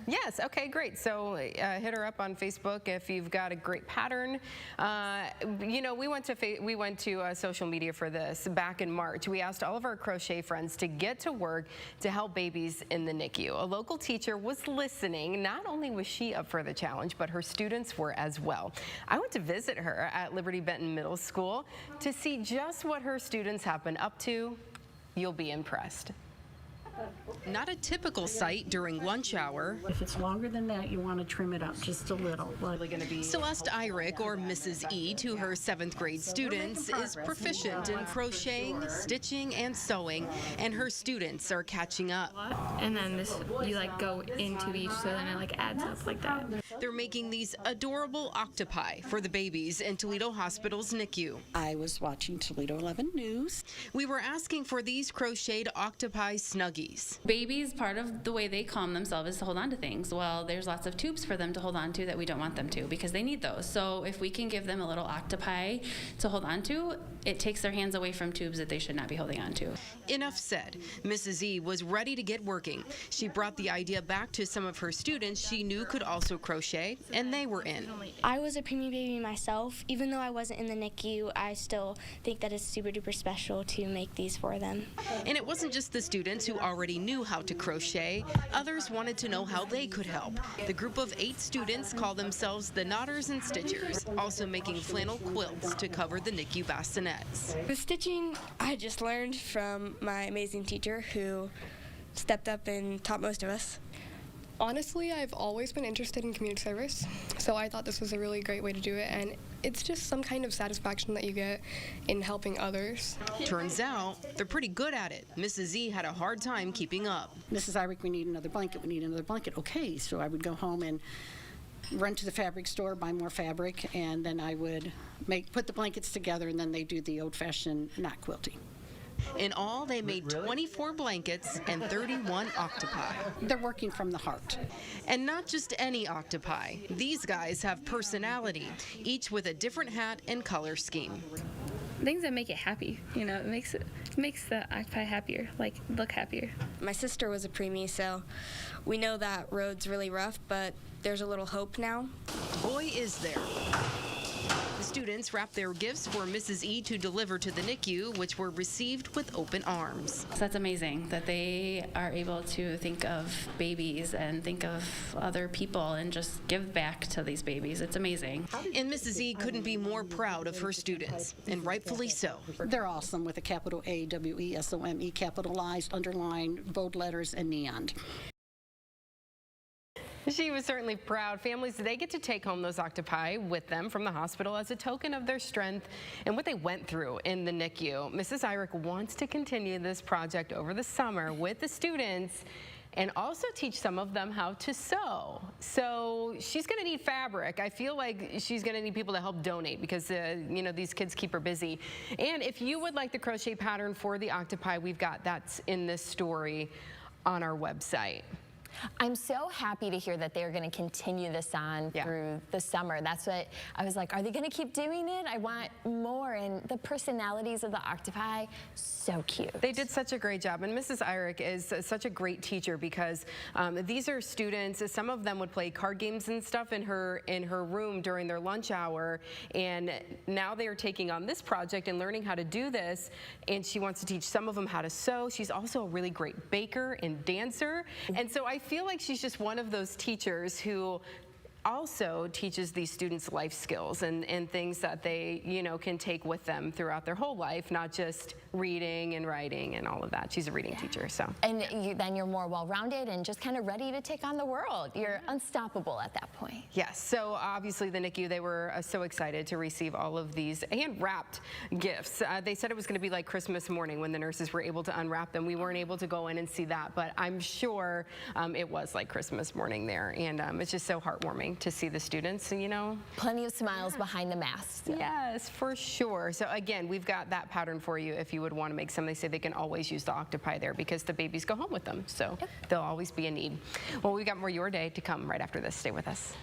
Yes, okay, great. So hit her up on Facebook if you've got a great pattern. You know, we went to social media for this back in March. We asked all of our crochet friends to get to work to help babies in the NICU. A local teacher was listening. Not only was she up for the challenge, but her students were as well. I went to visit her at Liberty-Benton Middle School to see just what her students have been up to. You'll be impressed. Not a typical sight during lunch hour. If it's longer than that, you want to trim it up just a little. Celeste Eyrich, or Mrs. E, to her 7th grade students, is proficient in crocheting, stitching, and sewing, and her students are catching up. And then you go into each, so then it adds up like that. They're making these adorable octopi for the babies in Toledo Hospital's NICU. I was watching Toledo 11 News. We were asking for these crocheted octopi snuggies. Babies, part of the way they calm themselves is to hold on to things. Well, there's lots of tubes for them to hold on to that we don't want them to because they need those. So if we can give them a little octopi to hold on to, it takes their hands away from tubes that they should not be holding on to. Enough said. Mrs. E was ready to get working. She brought the idea back to some of her students she knew could also crochet, and they were in. I was a preemie baby myself. Even though I wasn't in the NICU, I still think that it's super duper special to make these for them. And it wasn't just the students who already knew how to crochet. Others wanted to know how they could help. The group of 8 students call themselves the Knotters and Stitchers, also making flannel quilts to cover the NICU bassinets. The stitching I just learned from my amazing teacher who stepped up and taught most of us. Honestly, I've always been interested in community service, so I thought this was a really great way to do it, and it's just some kind of satisfaction that you get in helping others. Turns out they're pretty good at it. Mrs. E had a hard time keeping up. Mrs. Eyrich, we need another blanket, we need another blanket. Okay, so I would go home and run to the fabric store, buy more fabric, and then I would put the blankets together, and then they do the old-fashioned knot quilting. In all, they made 24 blankets and 31 octopi. They're working from the heart. And not just any octopi. These guys have personality, each with a different hat and color scheme. Things that make it happy, it makes the octopi happier, look happier. My sister was a preemie, so we know that road's really rough, but there's a little hope now. Boy, is there. The students wrapped their gifts for Mrs. E to deliver to the NICU, which were received with open arms. So that's amazing that they are able to think of babies and think of other people and just give back to these babies. It's amazing. And Mrs. E couldn't be more proud of her students, and rightfully so. They're awesome with a capital A-W-E-S-O-M-E, capitalized, underlined, bold letters, and neon. She was certainly proud. Families, they get to take home those octopi with them from the hospital as a token of their strength and what they went through in the NICU. Mrs. Eyrich wants to continue this project over the summer with the students and also teach some of them how to sew. So she's going to need fabric. I feel like she's going to need people to help donate because, these kids keep her busy. And if you would like the crochet pattern for the octopi, we've got that's in this story on our website. I'm so happy to hear that they're going to continue this on through the summer. That's what I was like, are they going to keep doing it? I want more. And the personalities of the octopi, so cute. They did such a great job. And Mrs. Eyrich is such a great teacher because these are students. Some of them would play card games and stuff in her room during their lunch hour. And now they are taking on this project and learning how to do this. And she wants to teach some of them how to sew. She's also a really great baker and dancer. And so I feel like she's just one of those teachers who also teaches these students life skills and things that they, can take with them throughout their whole life, not just reading and writing and all of that. She's a reading teacher, so. And then you're more well-rounded and just kind of ready to take on the world. You're unstoppable at that point. Yes, so obviously the NICU, they were so excited to receive all of these hand-wrapped gifts. They said it was going to be like Christmas morning when the nurses were able to unwrap them. We weren't able to go in and see that, but I'm sure it was like Christmas morning there, and it's just so heartwarming to see the students, Plenty of smiles behind the masks. So. Yes, for sure. So again, we've got that pattern for you if you would want to make some. They say they can always use the octopi there because the babies go home with them, so they'll always be in need. Well, we've got more Your Day to come right after this. Stay with us.